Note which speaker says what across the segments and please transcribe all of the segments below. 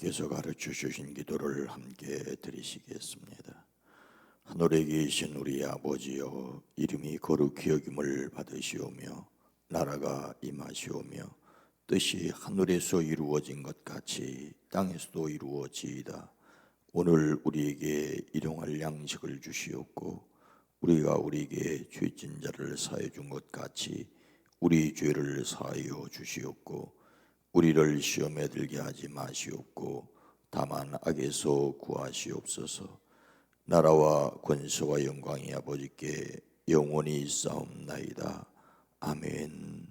Speaker 1: 주님께서 가르쳐 주신 기도를 함께 드리시겠습니다. 하늘에 계신 우리 아버지여, 이름이 거룩히 여김을 받으시오며 나라가 임하시오며 뜻이 하늘에서 이루어진 것 같이 땅에서도 이루어지이다. 오늘 우리에게 일용할 양식을 주시옵고 우리가 우리에게 죄진 자를 사해 준 것 같이 우리 죄를 사하여 주시옵고 우리를 시험에 들게 하지 마시옵고 다만 악에서 구하시옵소서. 나라와 권세와 영광이 아버지께 영원히 있사옵나이다. 아멘.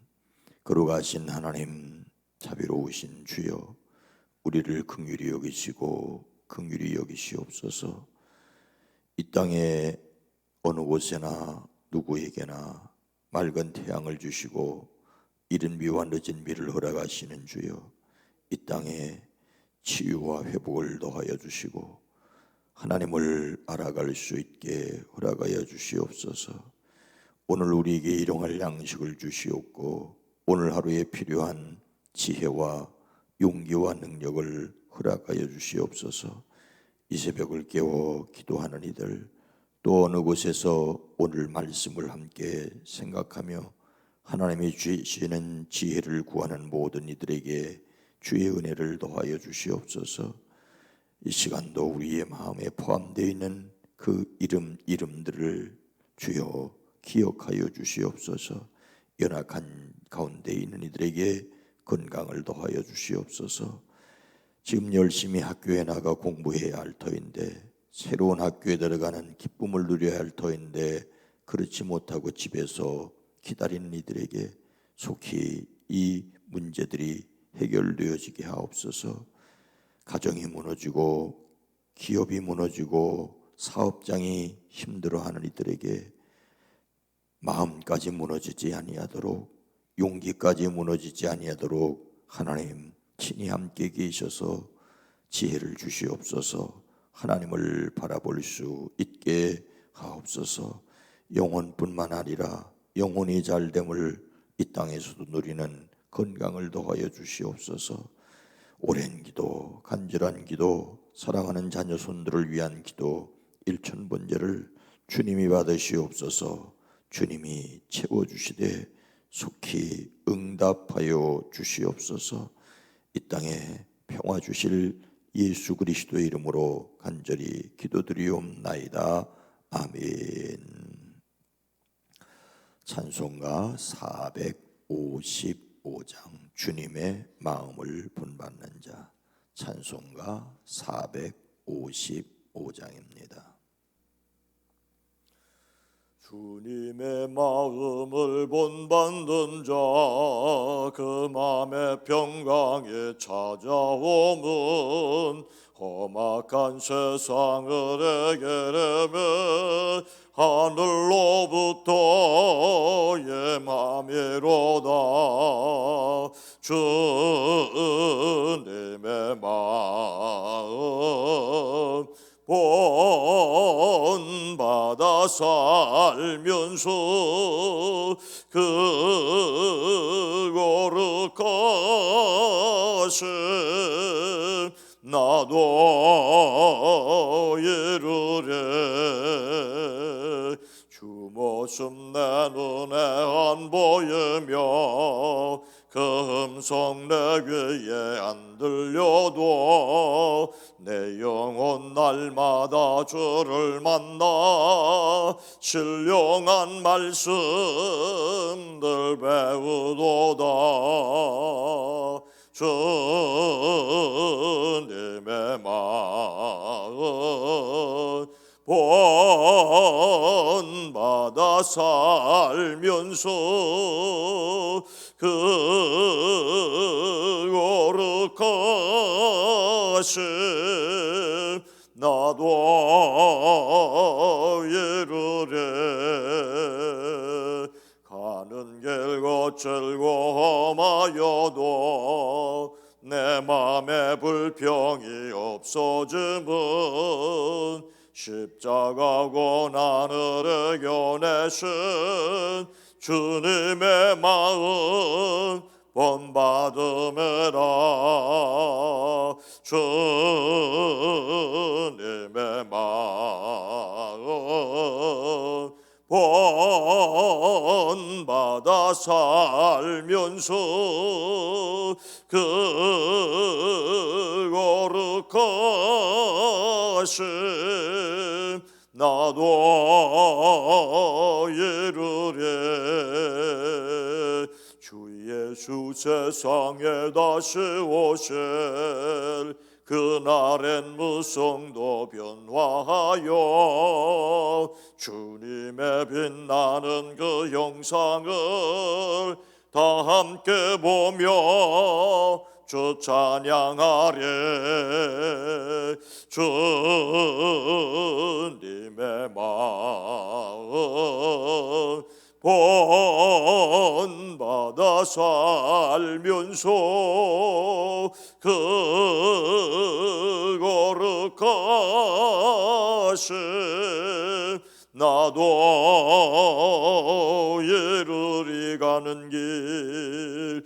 Speaker 1: 거룩하신 하나님, 자비로우신 주여, 우리를 긍휼히 여기시고 긍휼히 여기시옵소서. 이 땅에 어느 곳에나 누구에게나 맑은 태양을 주시고 이른 비와 늦은 비를 허락하시는 주여, 이 땅에 치유와 회복을 더하여 주시고 하나님을 알아갈 수 있게 허락하여 주시옵소서. 오늘 우리에게 일용할 양식을 주시옵고 오늘 하루에 필요한 지혜와 용기와 능력을 허락하여 주시옵소서. 이 새벽을 깨워 기도하는 이들, 또 어느 곳에서 오늘 말씀을 함께 생각하며 하나님이 주시는 지혜를 구하는 모든 이들에게 주의 은혜를 더하여 주시옵소서. 이 시간도 우리의 마음에 포함되어 있는 그 이름들을 주여 기억하여 주시옵소서. 연약한 가운데 있는 이들에게 건강을 더하여 주시옵소서. 지금 열심히 학교에 나가 공부해야 할 터인데, 새로운 학교에 들어가는 기쁨을 누려야 할 터인데 그렇지 못하고 집에서 기다리는 이들에게 속히 이 문제들이 해결되어지게 하옵소서. 가정이 무너지고 기업이 무너지고 사업장이 힘들어하는 이들에게 마음까지 무너지지 아니하도록, 용기까지 무너지지 아니하도록 하나님 친히 함께 계셔서 지혜를 주시옵소서. 하나님을 바라볼 수 있게 하옵소서. 영혼뿐만 아니라 영혼이 잘됨을 이 땅에서도 누리는 건강을 더하여 주시옵소서. 오랜 기도, 간절한 기도, 사랑하는 자녀 손들을 위한 기도 1000번제를 주님이 받으시옵소서. 주님이 채워주시되 속히 응답하여 주시옵소서. 이 땅에 평화 주실 예수 그리스도의 이름으로 간절히 기도드리옵나이다. 아멘. 찬송가 455장, 주님의 마음을 본받는 자. 찬송가 455장입니다.
Speaker 2: 주님의 마음을 본받는 자, 그 마음의 평강에 찾아옴은 험악한 세상을 해결하며 하늘로부터의 맘이로다. 주님의 마음 본받아 살면서 그 거룩하심 나도 이루리. 주 모습 내 눈에 안 보이며 그 음성 내 귀에 안 들려도 내 영혼 날마다 주를 만나 신령한 말씀들 배우도다. 주님의 마음 본받아 살면서 그 거룩하심 나도 이루리. 가는 길 거칠고 험하여도 내 맘에 불평이 없어짐은 십자가 고난을 이겨내신 주님의 마음 본받음이라. 주님의 마음 본받아 살면서 그 거룩하심 나도 이루리. 주 예수 세상에 다시 오실 그날엔 무성도 변화하여 주님의 빛나는 그 형상을 다 함께 보며 주 찬양하리. 주님의 마음 본받아 살면서 그 거룩하심 나도 이루리. 가는 길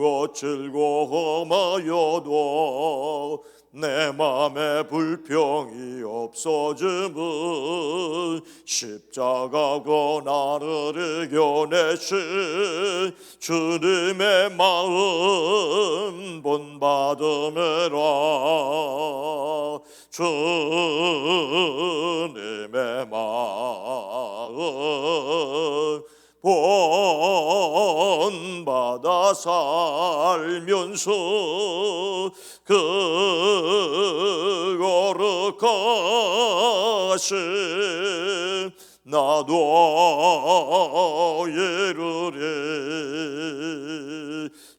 Speaker 2: 거칠고 험하여도 내 맘에 불평이 없어짐은 십자가고 나를 이겨내신 주님의 마음 본받음이라. 주님의 마음 본받아 살면서 그 거룩하심 나도 이루리.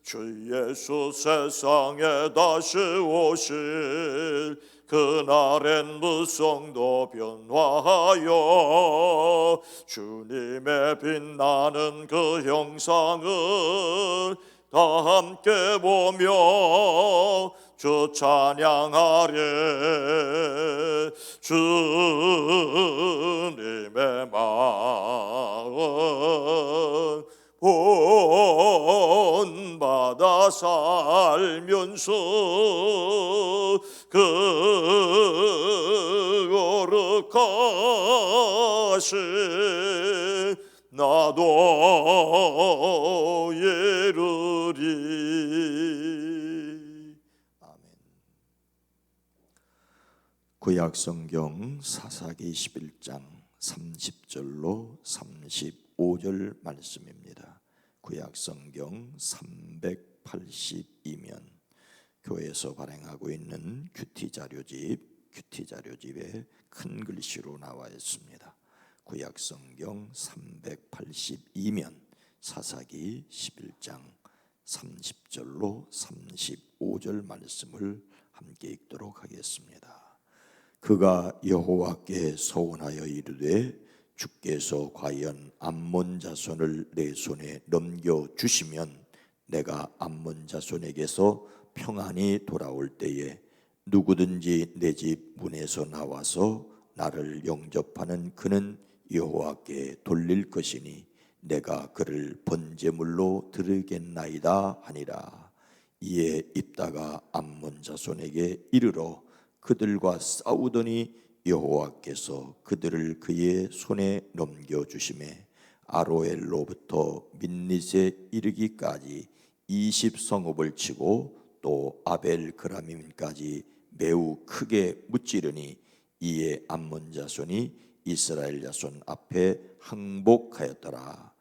Speaker 2: 주 예수 세상에 다시 오실 그날엔 무성도 변화하여 주님의 빛나는 그 형상을 다 함께 보며 주 찬양하리. 주님의 마음 본받아 살면서 그 거룩하심 나도 이루리.
Speaker 1: 아멘. 구약 성경 사사기 11장 30절로 35절 말씀입니다. 구약 성경 382면 교회에서 발행하고 있는 큐티 자료집에 큰 글씨로 나와 있습니다. 구약 성경 382면 사사기 11장 30절로 35절 말씀을 함께 읽도록 하겠습니다. 그가 여호와께 서원하여 이르되 주께서 과연 암몬 자손을 내 손에 넘겨 주시면 내가 암몬 자손에게서 평안히 돌아올 때에 누구든지 내 집 문에서 나와서 나를 영접하는 그는 여호와께 돌릴 것이니 내가 그를 번제물로 드리겠나이다 하니라. 이에 입다가 암몬 자손에게 이르러 그들과 싸우더니 여호와께서 그들을 그의 손에 넘겨주심에 아로엘로부터 민닛에 이르기까지 20성읍을 치고 또 아벨그라밈까지 매우 크게 무찌르니 이에 암몬 자손이 이스라엘 자손 앞에 항복하였더라.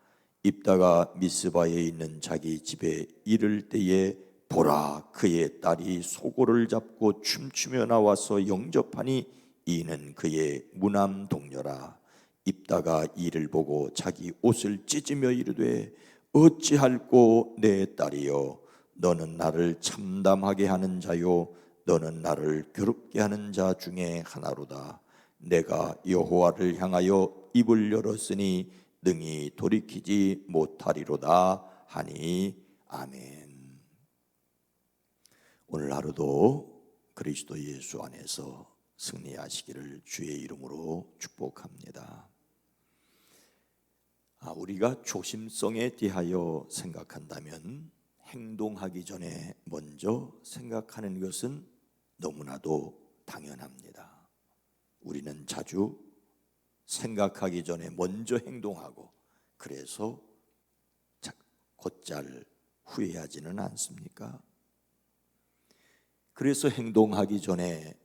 Speaker 1: 입다가 미스바에 있는 자기 집에 이를 때에 보라, 그의 딸이 소고를 잡고 춤추며 나와서 영접하니 이는 그의 무남 동료라. 입다가 이를 보고 자기 옷을 찢으며 이르되 어찌할꼬 내 딸이여, 너는 나를 참담하게 하는 자요 너는 나를 괴롭게 하는 자 중에 하나로다. 내가 여호와를 향하여 입을 열었으니 능히 돌이키지 못하리로다 하니. 아멘. 오늘 하루도 그리스도 예수 안에서 승리하시기를 주의 이름으로 축복합니다. 우리가 조심성에 대하여 생각한다면 행동하기 전에 먼저 생각하는 것은 너무나도 당연합니다. 우리는 자주 생각하기 전에 먼저 행동하고 그래서 곧잘 후회하지는 않습니까? 그래서 행동하기 전에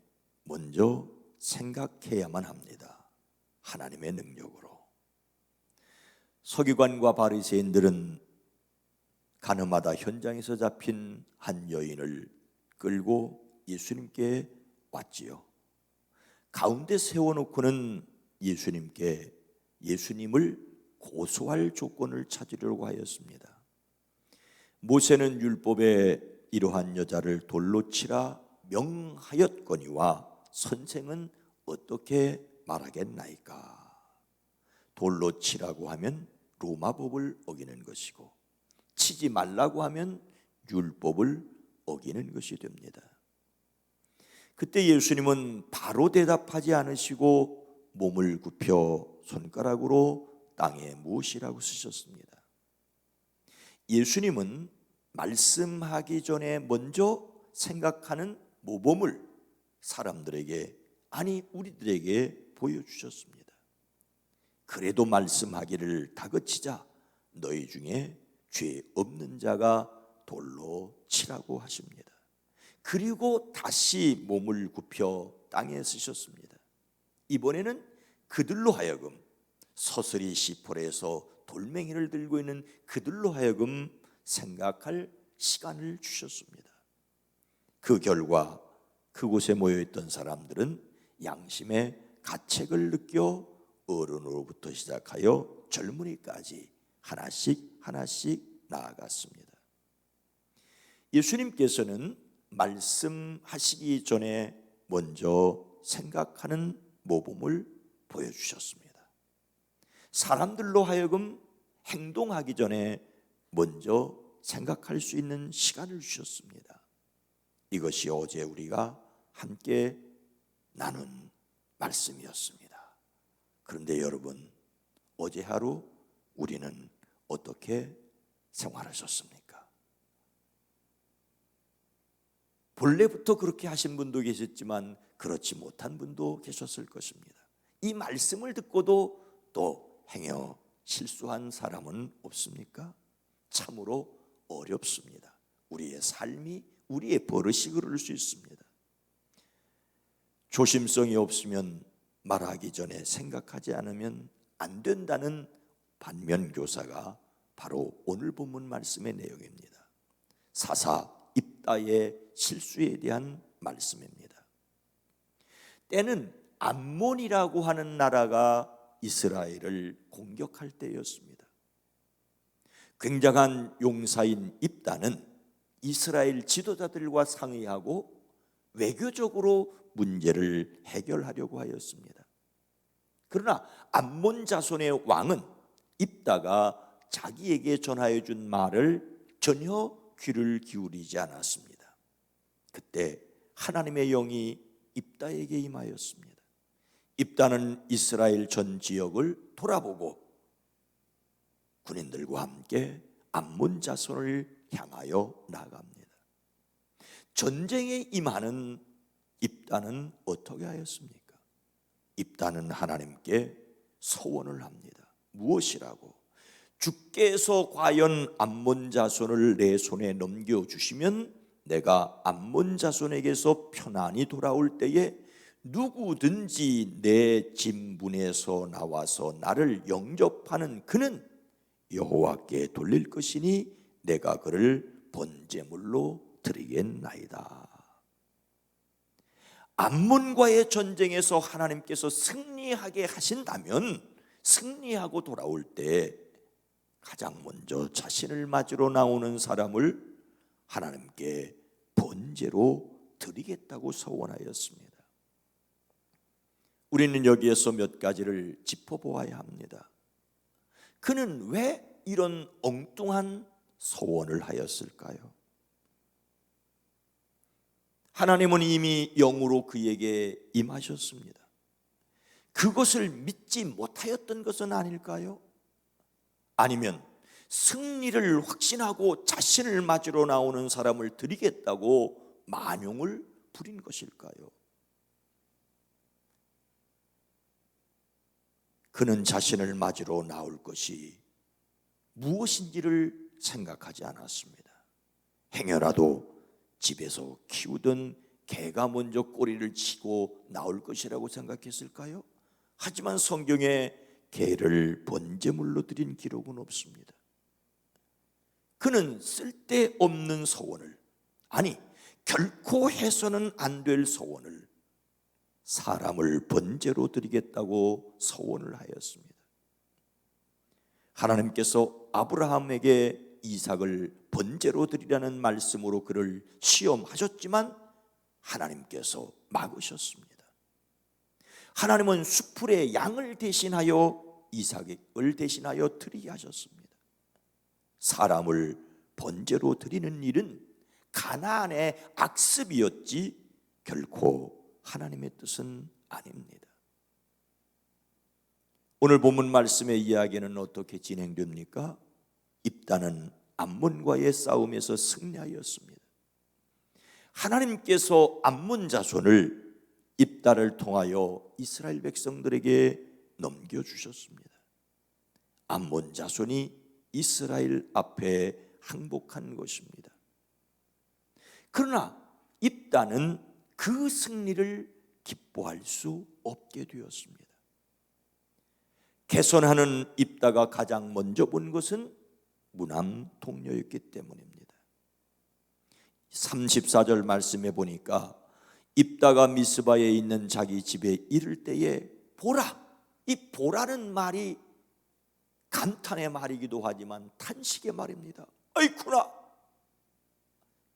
Speaker 1: 먼저 생각해야만 합니다. 하나님의 능력으로. 서기관과 바리새인들은 가늠하다 현장에서 잡힌 한 여인을 끌고 예수님께 왔지요. 가운데 세워놓고는 예수님을 고소할 조건을 찾으려고 하였습니다. 모세는 율법에 이러한 여자를 돌로 치라 명하였거니와 선생은 어떻게 말하겠나이까? 돌로 치라고 하면 로마법을 어기는 것이고 치지 말라고 하면 율법을 어기는 것이 됩니다. 그때 예수님은 바로 대답하지 않으시고 몸을 굽혀 손가락으로 땅에 무엇이라고 쓰셨습니다. 예수님은 말씀하기 전에 먼저 생각하는 모범을 사람들에게, 아니 우리들에게 보여주셨습니다. 그래도 말씀하기를 다그치자 너희 중에 죄 없는 자가 돌로 치라고 하십니다. 그리고 다시 몸을 굽혀 땅에 쓰셨습니다. 이번에는 그들로 하여금 서슬이 시폴에서 돌멩이를 들고 있는 그들로 하여금 생각할 시간을 주셨습니다. 그 결과 그곳에 모여있던 사람들은 양심의 가책을 느껴 어른으로부터 시작하여 젊은이까지 하나씩 나아갔습니다. 예수님께서는 말씀하시기 전에 먼저 생각하는 모범을 보여주셨습니다. 사람들로 하여금 행동하기 전에 먼저 생각할 수 있는 시간을 주셨습니다. 이것이 어제 우리가 함께 나눈 말씀이었습니다. 그런데 여러분, 어제 하루 우리는 어떻게 생활하셨습니까? 본래부터 그렇게 하신 분도 계셨지만 그렇지 못한 분도 계셨을 것입니다. 이 말씀을 듣고도 또 행여 실수한 사람은 없습니까? 참으로 어렵습니다. 우리의 삶이, 우리의 버릇이 그럴 수 있습니다. 조심성이 없으면 말하기 전에 생각하지 않으면 안 된다는 반면교사가 바로 오늘 본문 말씀의 내용입니다. 사사 입다의 실수에 대한 말씀입니다. 때는 암몬이라고 하는 나라가 이스라엘을 공격할 때였습니다. 굉장한 용사인 입다는 이스라엘 지도자들과 상의하고 외교적으로 문제를 해결하려고 하였습니다. 그러나 암몬 자손의 왕은 입다가 자기에게 전하여 준 말을 전혀 귀를 기울이지 않았습니다. 그때 하나님의 영이 입다에게 임하였습니다. 입다는 이스라엘 전 지역을 돌아보고 군인들과 함께 암몬 자손을 향하여 나아갑니다. 전쟁에 임하는 입다는 어떻게 하였습니까? 입다는 하나님께 소원을 합니다. 무엇이라고? 주께서 과연 암몬 자손을 내 손에 넘겨주시면 내가 암몬 자손에게서 편안히 돌아올 때에 누구든지 내 진문에서 나와서 나를 영접하는 그는 여호와께 돌릴 것이니 내가 그를 번제물로 드리겠나이다. 암몬과의 전쟁에서 하나님께서 승리하게 하신다면 승리하고 돌아올 때 가장 먼저 자신을 맞으러 나오는 사람을 하나님께 번제로 드리겠다고 서원하였습니다. 우리는 여기에서 몇 가지를 짚어보아야 합니다. 그는 왜 이런 엉뚱한 서원을 하였을까요? 하나님은 이미 영으로 그에게 임하셨습니다. 그것을 믿지 못하였던 것은 아닐까요? 아니면 승리를 확신하고 자신을 맞으러 나오는 사람을 드리겠다고 만용을 부린 것일까요? 그는 자신을 맞으러 나올 것이 무엇인지를 생각하지 않았습니다. 행여라도 집에서 키우던 개가 먼저 꼬리를 치고 나올 것이라고 생각했을까요? 하지만 성경에 개를 번제물로 드린 기록은 없습니다. 그는 쓸데없는 소원을, 아니 결코 해서는 안 될 소원을, 사람을 번제로 드리겠다고 소원을 하였습니다. 하나님께서 아브라함에게 이삭을 번제로 드리라는 말씀으로 그를 시험하셨지만 하나님께서 막으셨습니다. 하나님은 수풀에 양을 대신하여 이삭을 대신하여 드리게 하셨습니다. 사람을 번제로 드리는 일은 가나안의 악습이었지 결코 하나님의 뜻은 아닙니다. 오늘 본문 말씀의 이야기는 어떻게 진행됩니까? 입다는 암몬과의 싸움에서 승리하였습니다. 하나님께서 암몬 자손을 입다를 통하여 이스라엘 백성들에게 넘겨주셨습니다. 암몬 자손이 이스라엘 앞에 항복한 것입니다. 그러나 입다는 그 승리를 기뻐할 수 없게 되었습니다. 개선하는 입다가 가장 먼저 본 것은 무남 동료였기 때문입니다. 34절 말씀에 보니까 입다가 미스바에 있는 자기 집에 이를 때에 보라, 이 보라는 말이 감탄의 말이기도 하지만 탄식의 말입니다. 아이쿠나,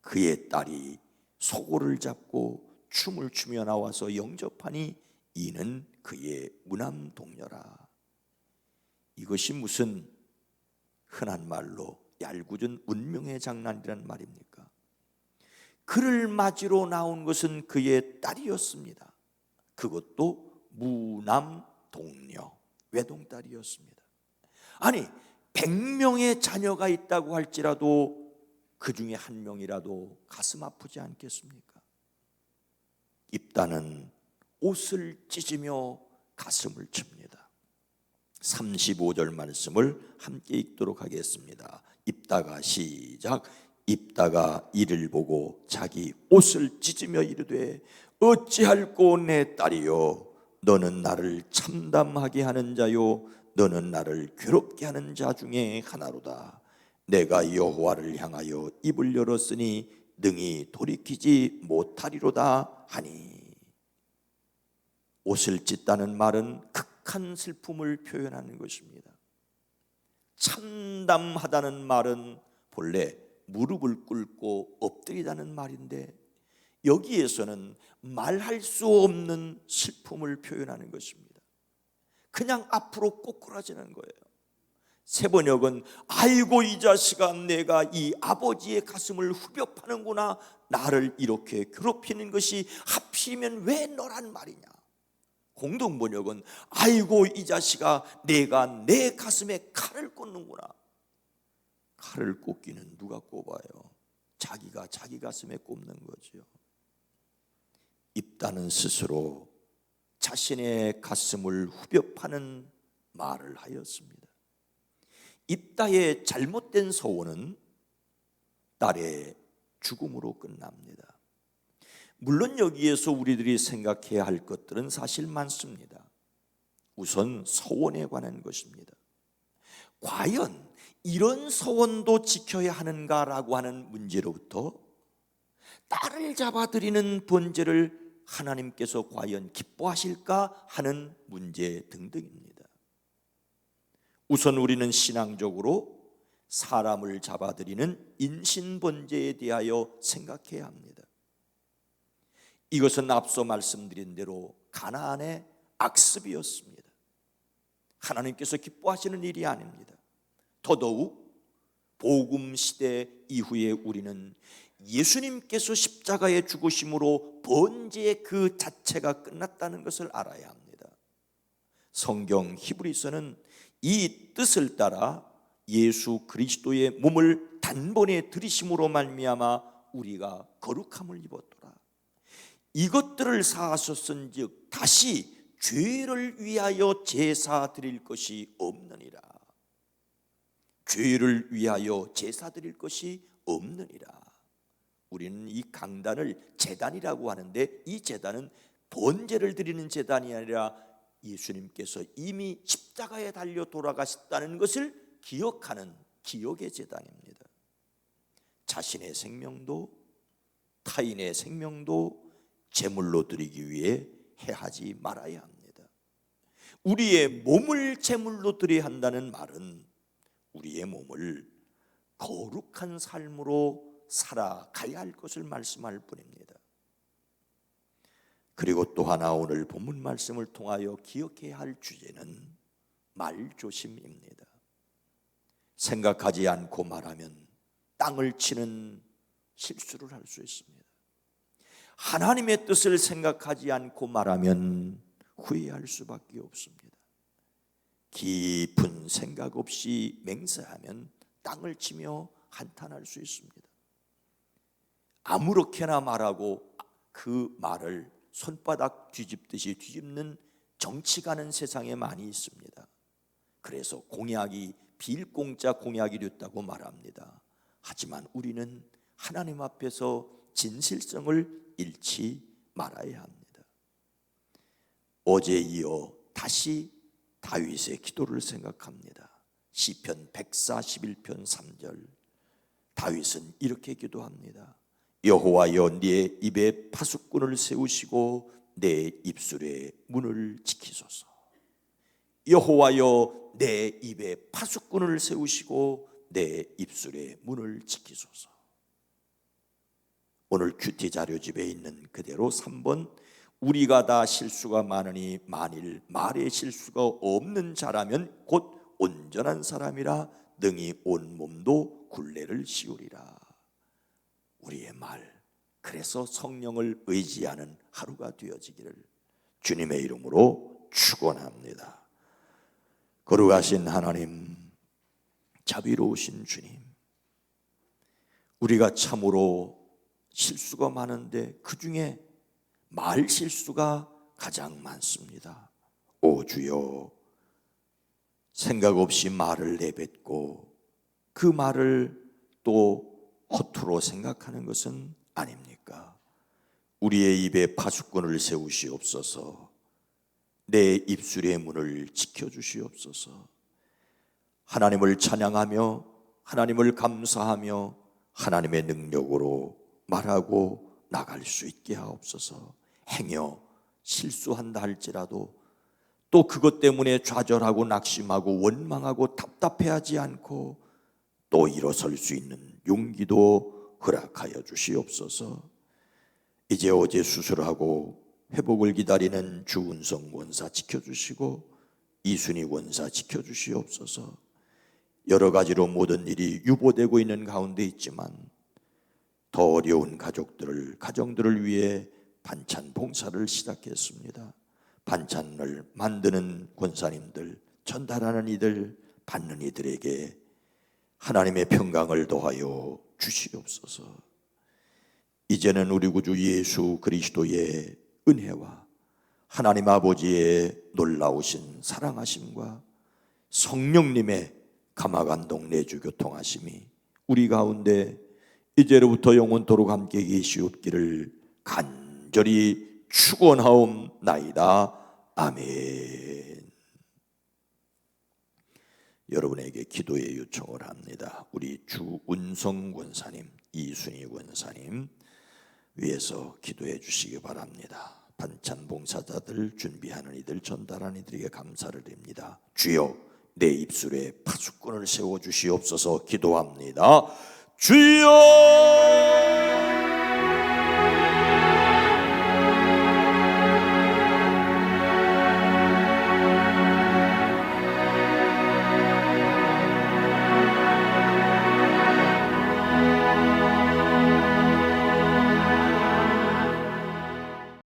Speaker 1: 그의 딸이 소고를 잡고 춤을 추며 나와서 영접하니 이는 그의 무남 동료라. 이것이 무슨 흔한 말로 얄궂은 운명의 장난이란 말입니까? 그를 맞으러 나온 것은 그의 딸이었습니다. 그것도 무남 동료, 외동딸이었습니다. 아니 100명의 자녀가 있다고 할지라도 그 중에 한 명이라도 가슴 아프지 않겠습니까? 입다는 옷을 찢으며 가슴을 칩니다. 35절 말씀을 함께 읽도록 하겠습니다. 입다가 시작. 입다가 이를 보고 자기 옷을 찢으며 이르되 어찌할꼬 내 딸이요, 너는 나를 참담하게 하는 자요, 너는 나를 괴롭게 하는 자 중에 하나로다. 내가 여호와를 향하여 입을 열었으니 능히 돌이키지 못하리로다 하니. 옷을 찢다는 말은 극한 슬픔을 표현하는 것입니다. 참담하다는 말은 본래 무릎을 꿇고 엎드리다는 말인데 여기에서는 말할 수 없는 슬픔을 표현하는 것입니다. 그냥 앞으로 꼬꾸라지는 거예요. 세번역은 아이고 이 자식아, 내가 이 아버지의 가슴을 후벼 파는구나. 나를 이렇게 괴롭히는 것이 하필이면 왜 너란 말이냐. 공동번역은 아이고 이 자식아, 내가 내 가슴에 칼을 꽂는구나. 칼을 꽂기는 누가 꼽아요? 자기가 자기 가슴에 꼽는 거죠. 입다는 스스로 자신의 가슴을 후벼 파는 말을 하였습니다. 입다의 잘못된 소원은 딸의 죽음으로 끝납니다. 물론 여기에서 우리들이 생각해야 할 것들은 사실 많습니다. 우선 소원에 관한 것입니다. 과연 이런 소원도 지켜야 하는가라고 하는 문제로부터 딸을 잡아들이는 번제를 하나님께서 과연 기뻐하실까 하는 문제 등등입니다. 우선 우리는 신앙적으로 사람을 잡아들이는 인신번제에 대하여 생각해야 합니다. 이것은 앞서 말씀드린 대로 가나안의 악습이었습니다. 하나님께서 기뻐하시는 일이 아닙니다. 더더욱 복음 시대 이후에 우리는 예수님께서 십자가에 죽으심으로 번제의 그 자체가 끝났다는 것을 알아야 합니다. 성경 히브리서는 이 뜻을 따라 예수 그리스도의 몸을 단번에 들이심으로 말미암아 우리가 거룩함을 입었더라. 이것들을 사하셨은즉 다시 죄를 위하여 제사 드릴 것이 없느니라. 죄를 위하여 제사 드릴 것이 없느니라. 우리는 이 강단을 제단이라고 하는데, 이 제단은 번제를 드리는 제단이 아니라 예수님께서 이미 십자가에 달려 돌아가셨다는 것을 기억하는 기억의 제단입니다. 자신의 생명도 타인의 생명도 제물로 드리기 위해 해하지 말아야 합니다. 우리의 몸을 제물로 드려야 한다는 말은 우리의 몸을 거룩한 삶으로 살아가야 할 것을 말씀할 뿐입니다. 그리고 또 하나 오늘 본문 말씀을 통하여 기억해야 할 주제는 말조심입니다. 생각하지 않고 말하면 땅을 치는 실수를 할 수 있습니다. 하나님의 뜻을 생각하지 않고 말하면 후회할 수밖에 없습니다. 깊은 생각 없이 맹세하면 땅을 치며 한탄할 수 있습니다. 아무렇게나 말하고 그 말을 손바닥 뒤집듯이 뒤집는 정치가는 세상에 많이 있습니다. 그래서 공약이 빌공짜 공약이 됐다고 말합니다. 하지만 우리는 하나님 앞에서 진실성을 잃지 말아야 합니다. 어제 이어 다시 다윗의 기도를 생각합니다. 시편 141편 3절, 다윗은 이렇게 기도합니다. 여호와여, 네 입에 파수꾼을 세우시고 내 입술의 문을 지키소서. 여호와여, 내 입에 파수꾼을 세우시고 내 입술의 문을 지키소서. 오늘 큐티 자료집에 있는 그대로 3번, 우리가 다 실수가 많으니 만일 말에 실수가 없는 자라면 곧 온전한 사람이라 능히 온 몸도 굴레를 씌우리라. 우리의 말, 그래서 성령을 의지하는 하루가 되어지기를 주님의 이름으로 축원합니다. 거룩하신 하나님, 자비로우신 주님, 우리가 참으로 실수가 많은데 그 중에 말 실수가 가장 많습니다. 오 주여, 생각 없이 말을 내뱉고 그 말을 또 허투루 생각하는 것은 아닙니까? 우리의 입에 파수꾼을 세우시옵소서. 내 입술의 문을 지켜주시옵소서. 하나님을 찬양하며 하나님을 감사하며 하나님의 능력으로 말하고 나갈 수 있게 하옵소서. 행여 실수한다 할지라도 또 그것 때문에 좌절하고 낙심하고 원망하고 답답해하지 않고 또 일어설 수 있는 용기도 허락하여 주시옵소서. 이제 어제 수술하고 회복을 기다리는 주은성 원사 지켜주시고 이순희 원사 지켜주시옵소서. 여러 가지로 모든 일이 유보되고 있는 가운데 있지만 더 어려운 가정들을 위해 반찬 봉사를 시작했습니다. 반찬을 만드는 권사님들, 전달하는 이들, 받는 이들에게 하나님의 평강을 더하여 주시옵소서. 이제는 우리 구주 예수 그리스도의 은혜와 하나님 아버지의 놀라우신 사랑하심과 성령님의 감화감동 내주 교통하심이 우리 가운데 이제로부터 영원토록 함께 계시옵기를 간절히 축원하옵나이다. 아멘. 여러분에게 기도의 요청을 합니다. 우리 주운성 권사님, 이순희 권사님 위해서 기도해 주시기 바랍니다. 반찬 봉사자들, 준비하는 이들, 전달하는 이들에게 감사를 드립니다. 주여, 내 입술에 파수꾼을 세워 주시옵소서. 기도합니다. 주여!